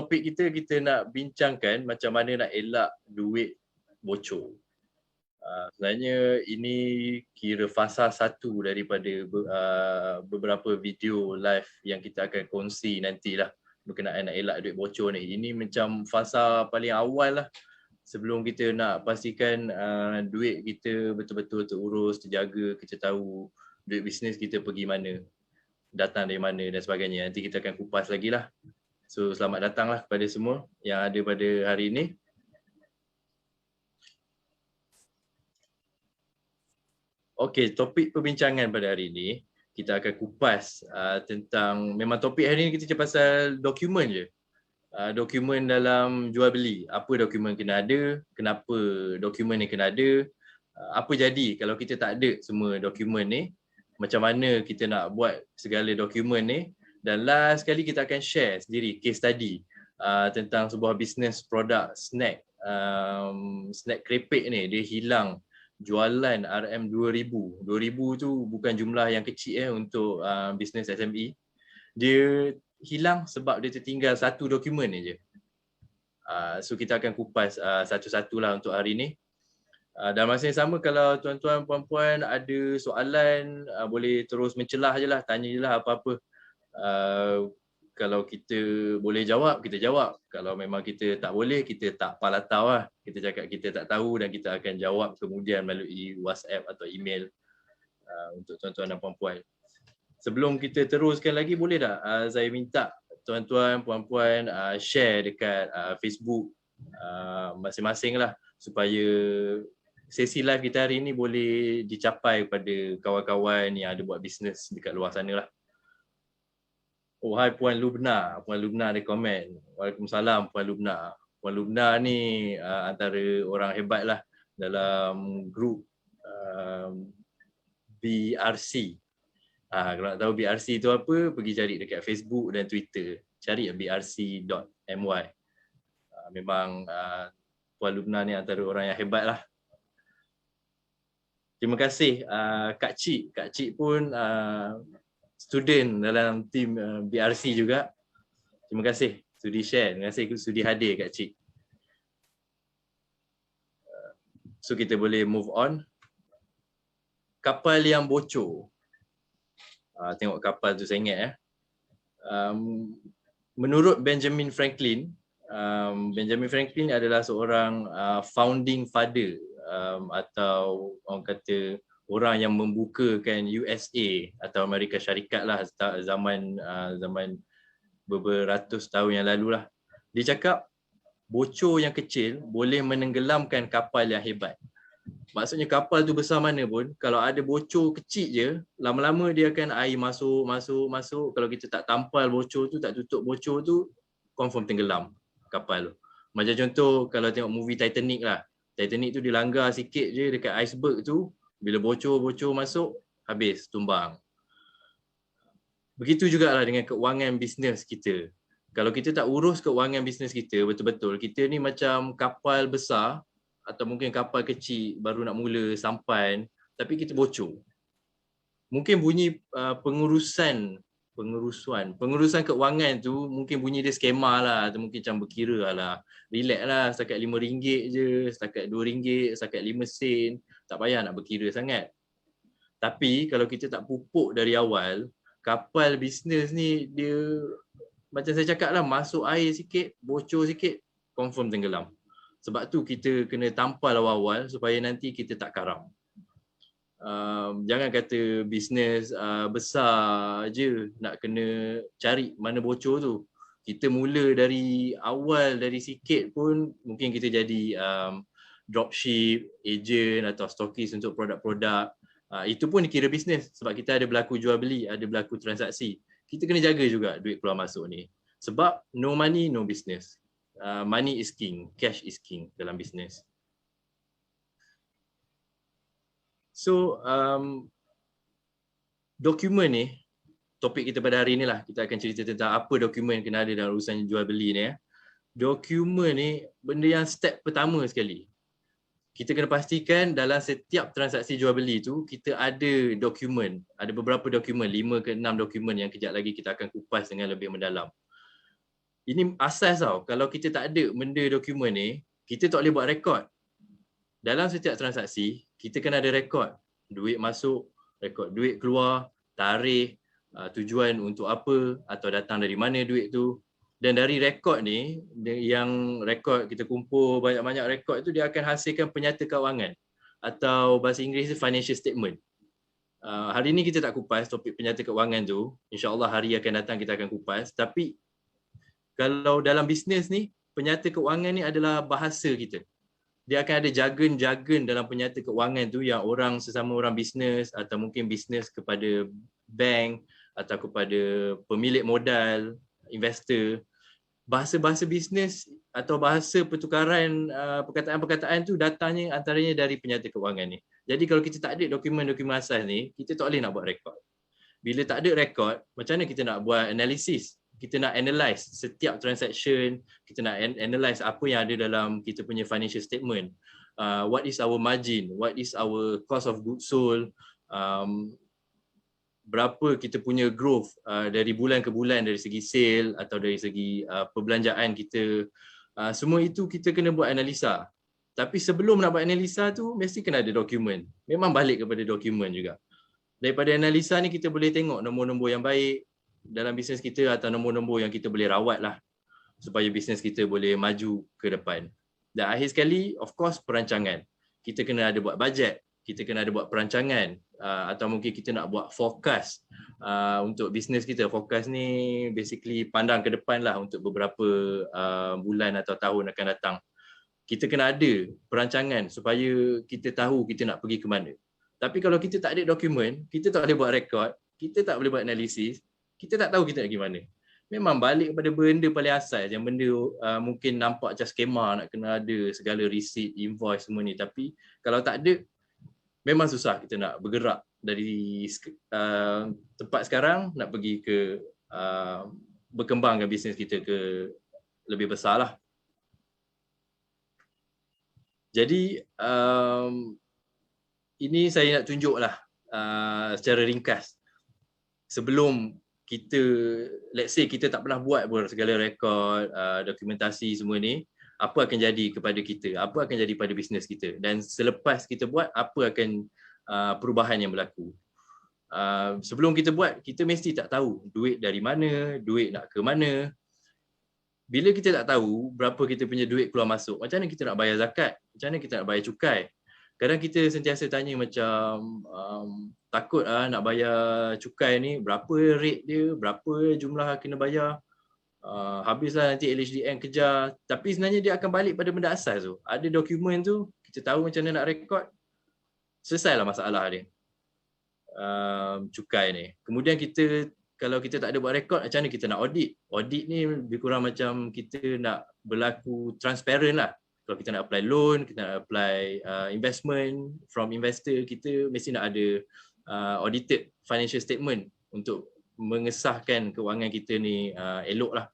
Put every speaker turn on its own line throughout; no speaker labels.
topik kita nak bincangkan macam mana nak elak duit bocor. Sebenarnya ini kira fasa satu daripada beberapa video live yang kita akan kongsi nantilah berkenaan nak elak duit bocor ni. Ini macam fasa paling awal lah sebelum kita nak pastikan duit kita betul-betul terurus, terjaga, kita tahu duit bisnes kita pergi mana, datang dari mana dan sebagainya. Nanti kita akan kupas lagi lah. So selamat datanglah kepada semua yang ada pada hari ini. Okey, topik perbincangan pada hari ini kita akan kupas tentang, memang topik hari ini kita cakap pasal dokumen je. Dokumen dalam jual beli. Apa dokumen kena ada, kenapa dokumen ni kena ada, apa jadi kalau kita tak ada semua dokumen ni, macam mana kita nak buat segala dokumen ni, dan last sekali kita akan share sendiri case study tentang sebuah bisnes produk snack, snack kerepek ni, dia hilang jualan RM2,000. 2,000 tu bukan jumlah yang kecil untuk bisnes SME. Dia hilang sebab dia tertinggal satu dokumen je. So kita akan kupas satu-satulah untuk hari ni. Dan masa yang sama, kalau tuan-tuan puan-puan ada soalan, boleh terus mencelah je lah, tanya je lah apa-apa. Kalau kita boleh jawab, kita jawab. Kalau memang kita tak boleh, kita tak palatau lah. Kita cakap kita tak tahu dan kita akan jawab kemudian melalui WhatsApp atau email untuk tuan-tuan dan puan-puan. Sebelum kita teruskan lagi, boleh tak saya minta tuan-tuan, puan-puan share dekat Facebook masing-masing lah, supaya sesi live kita hari ini boleh dicapai pada kawan-kawan yang ada buat bisnes dekat luar sana lah. Oh, hai Puan Lubna. Puan Lubna ada komen. Waalaikumsalam Puan Lubna. Puan Lubna ni antara orang hebat lah dalam grup BRC. Kalau nak tahu BRC tu apa, pergi cari dekat Facebook dan Twitter. Cari brc.my. Memang Puan Lubna ni antara orang yang hebat lah. Terima kasih Kak Cik. Kak Cik pun student dalam tim BRC juga. Terima kasih sudi share. Terima kasih sudi hadir Kak Cik. So kita boleh move on. Kapal yang bocor. Tengok kapal tu saya ingat menurut Benjamin Franklin, Benjamin Franklin adalah seorang founding father atau orang kata orang yang membukakan USA atau Amerika Syarikat lah zaman beberapa tahun yang lalu lah. Dia cakap bocor yang kecil boleh menenggelamkan kapal yang hebat. Maksudnya kapal tu besar mana pun, kalau ada bocor kecil je, lama-lama dia akan air masuk. Kalau kita tak tampal bocor tu, tak tutup bocor tu, confirm tenggelam kapal tu. Macam contoh kalau tengok movie Titanic lah. Titanic tu dilanggar sikit je dekat iceberg tu, bila bocor masuk, habis, tumbang. Begitu jugalah dengan keuangan bisnes kita. Kalau kita tak urus keuangan bisnes kita betul-betul, kita ni macam kapal besar atau mungkin kapal kecil baru nak mula sampan, tapi kita bocor. Mungkin bunyi pengurusan keuangan tu, mungkin bunyi dia skema lah, atau mungkin macam berkira lah. Relax lah, setakat RM5 je, setakat RM2, setakat 5 sen. Tak payah nak berkira sangat. Tapi kalau kita tak pupuk dari awal, kapal bisnes ni dia macam saya cakap lah, masuk air sikit, bocor sikit, confirm tenggelam. Sebab tu kita kena tampal awal-awal supaya nanti kita tak karam. Jangan kata bisnes besar je nak kena cari mana bocor tu. Kita mula dari awal, dari sikit pun mungkin kita jadi dropship, agent atau stokis untuk produk-produk. Itu pun dikira bisnes sebab kita ada berlaku jual beli, ada berlaku transaksi. Kita kena jaga juga duit keluar masuk ni. Sebab no money, no business. Money is king, cash is king dalam bisnes. So, dokumen ni, topik kita pada hari ni lah, kita akan cerita tentang apa dokumen yang kena ada dalam urusan jual beli ni. Dokumen ni benda yang step pertama sekali. Kita kena pastikan dalam setiap transaksi jual beli tu, kita ada dokumen. Ada beberapa dokumen, 5 ke 6 dokumen yang kejap lagi kita akan kupas dengan lebih mendalam. Ini asas tau. Kalau kita tak ada benda dokumen ni, kita tak boleh buat rekod. Dalam setiap transaksi, kita kena ada rekod. Duit masuk, rekod duit keluar, tarikh, tujuan untuk apa atau datang dari mana duit tu. Dan dari rekod ni, yang rekod kita kumpul banyak-banyak rekod tu, dia akan hasilkan penyata kewangan. Atau bahasa Inggeris financial statement. Hari ni kita tak kupas topik penyata kewangan tu. InsyaAllah hari akan datang kita akan kupas. Tapi kalau dalam bisnes ni, penyata kewangan ni adalah bahasa kita. Dia akan ada jargon-jargon dalam penyata kewangan tu yang orang sesama orang bisnes atau mungkin bisnes kepada bank atau kepada pemilik modal, investor. Bahasa-bahasa bisnes atau bahasa pertukaran perkataan-perkataan tu datangnya antaranya dari penyata kewangan ni. Jadi kalau kita tak ada dokumen-dokumen asas ni, kita tak boleh nak buat rekod. Bila tak ada rekod, macam mana kita nak buat analisis? Kita nak analyse setiap transaction, kita nak analyse apa yang ada dalam kita punya financial statement. What is our margin? What is our cost of goods sold? Berapa kita punya growth dari bulan ke bulan dari segi sale atau dari segi perbelanjaan kita. Semua itu kita kena buat analisa. Tapi sebelum nak buat analisa tu, mesti kena ada dokumen. Memang balik kepada dokumen juga. Daripada analisa ni kita boleh tengok nombor-nombor yang baik dalam bisnes kita atau nombor-nombor yang kita boleh rawat lah supaya bisnes kita boleh maju ke depan. Dan akhir sekali, of course, perancangan. Kita kena ada buat bajet, kita kena ada buat perancangan atau mungkin kita nak buat forecast untuk bisnes kita. Forecast ni basically pandang ke depan lah untuk beberapa bulan atau tahun akan datang. Kita kena ada perancangan supaya kita tahu kita nak pergi ke mana. Tapi kalau kita tak ada dokumen, kita tak boleh buat rekod, kita tak boleh buat analisis, kita tak tahu kita nak pergi mana. Memang balik kepada benda paling asal, yang benda mungkin nampak macam skema, nak kena ada segala receipt, invoice semua ni. Tapi kalau tak ada, memang susah kita nak bergerak dari tempat sekarang nak pergi ke berkembangkan bisnes kita ke lebih besar lah. Jadi ini saya nak tunjuklah secara ringkas. Sebelum kita, let's say kita tak pernah buat pun segala rekod, dokumentasi semua ni, apa akan jadi kepada kita, apa akan jadi pada bisnes kita, dan selepas kita buat, apa akan perubahan yang berlaku. Sebelum kita buat, kita mesti tak tahu duit dari mana, duit nak ke mana. Bila kita tak tahu berapa kita punya duit keluar masuk, macam mana kita nak bayar zakat, macam mana kita nak bayar cukai. Kadang kita sentiasa tanya macam takut nak bayar cukai ni, berapa rate dia, berapa jumlah kena bayar, habislah nanti LHDN kejar. Tapi sebenarnya dia akan balik pada benda asas tu. Ada dokumen tu, kita tahu macam mana nak rekod, selesailah masalah dia. Cukai ni. Kemudian kita, kalau kita tak ada buat rekod, macam mana kita nak audit? Audit ni lebih kurang macam kita nak berlaku transparent lah. Kalau kita nak apply loan, kita nak apply investment from investor, kita mesti nak ada audited financial statement untuk mengesahkan kewangan kita ni elok lah.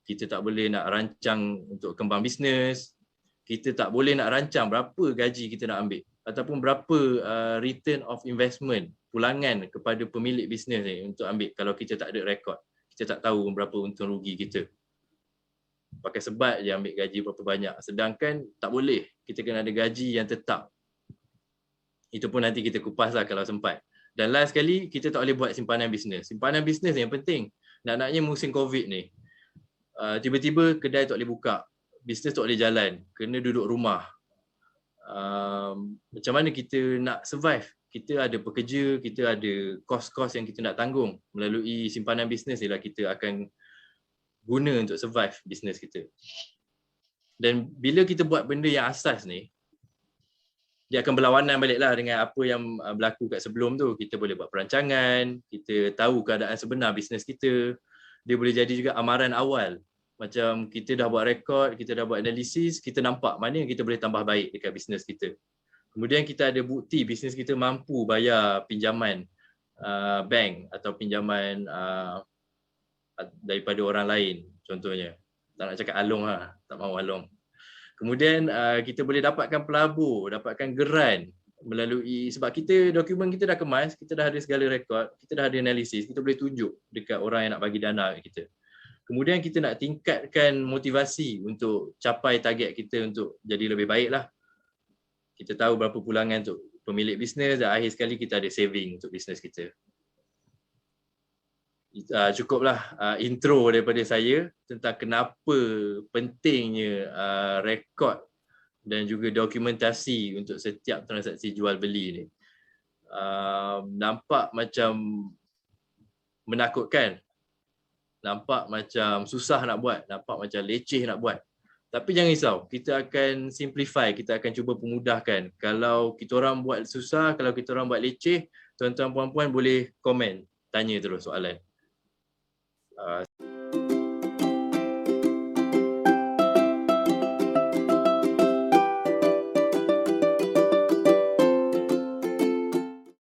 Kita tak boleh nak rancang untuk kembang bisnes, kita tak boleh nak rancang berapa gaji kita nak ambil ataupun berapa return of investment, pulangan kepada pemilik bisnes ni untuk ambil kalau kita tak ada rekod. Kita tak tahu berapa untung rugi kita. Pakai sebat je ambil gaji berapa banyak. Sedangkan tak boleh. Kita kena ada gaji yang tetap. Itu pun nanti kita kupas lah kalau sempat. Dan last sekali, kita tak boleh buat simpanan bisnes. Simpanan bisnes yang penting. Nak-naknya musim COVID ni. Tiba-tiba kedai tak boleh buka. Bisnes tak boleh jalan. Kena duduk rumah. Macam mana kita nak survive? Kita ada pekerja, kita ada kos-kos yang kita nak tanggung. Melalui simpanan bisnes ni lah kita akan guna untuk survive bisnes kita. Dan bila kita buat benda yang asas ni, dia akan berlawanan baliklah dengan apa yang berlaku kat sebelum tu. Kita boleh buat perancangan, kita tahu keadaan sebenar bisnes kita. Dia boleh jadi juga amaran awal. Macam kita dah buat rekod, kita dah buat analisis, kita nampak mana yang kita boleh tambah baik dekat bisnes kita. Kemudian kita ada bukti bisnes kita mampu bayar pinjaman bank atau pinjaman daripada orang lain, contohnya. Tak nak cakap Along lah, tak mahu Along. Kemudian kita boleh dapatkan pelabur, dapatkan geran melalui, sebab kita dokumen kita dah kemas, kita dah ada segala rekod, kita dah ada analisis, kita boleh tunjuk dekat orang yang nak bagi dana kat kita. Kemudian kita nak tingkatkan motivasi untuk capai target kita untuk jadi lebih baik lah. Kita tahu berapa pulangan untuk pemilik bisnes dan akhir sekali kita ada saving untuk bisnes kita. Cukuplah intro daripada saya tentang kenapa pentingnya rekod dan juga dokumentasi untuk setiap transaksi jual beli ni. Nampak macam menakutkan, nampak macam susah nak buat, nampak macam leceh nak buat. Tapi jangan risau, kita akan simplify, kita akan cuba pemudahkan. Kalau kita orang buat susah, kalau kita orang buat leceh, tuan-tuan puan-puan boleh komen, tanya terus soalan.